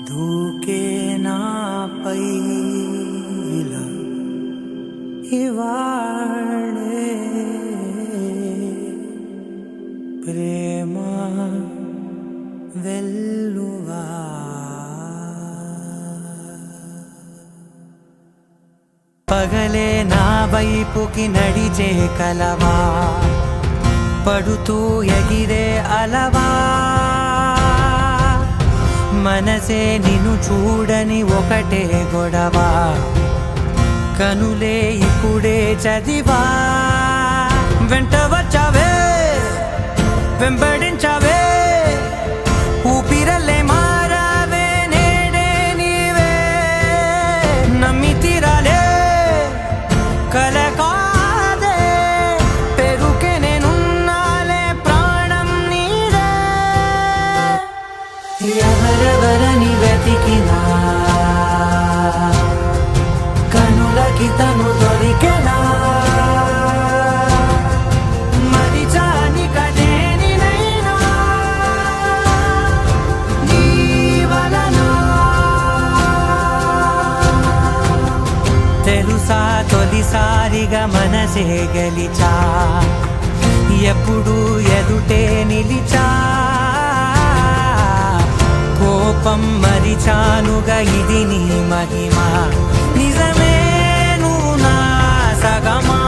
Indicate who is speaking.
Speaker 1: దూకే నాపై ఇలా ఇవాళే ప్రేమ వెల్లువా పగలే నా వైపుకి నడిచే కలవా పడుతూ ఎగిరే అలవా మనసే నిన్ను చూడని ఒకటే గొడవ కనులే ఇప్పుడే చదివా వెంట వచ్చావే వెంబడించావే ఊపిరల్లే మారావే నేడే నీవే నమ్మి తీరాలే కల కాదే పెరుకే నేనున్నాలే ప్రాణం నీదే ఎవరెవరని వెతికినా కనులకి తను దొరికెనా మరిచాని కదేనినైనా నీ వలన తెలుసా తొలిసారిగా మనసే గెలిచా ఎప్పుడు ఎదుటే నిలిచా కోపం మరిచానుగా ఇది నీ మహిమ నిజమే నువ్వు నా సగమా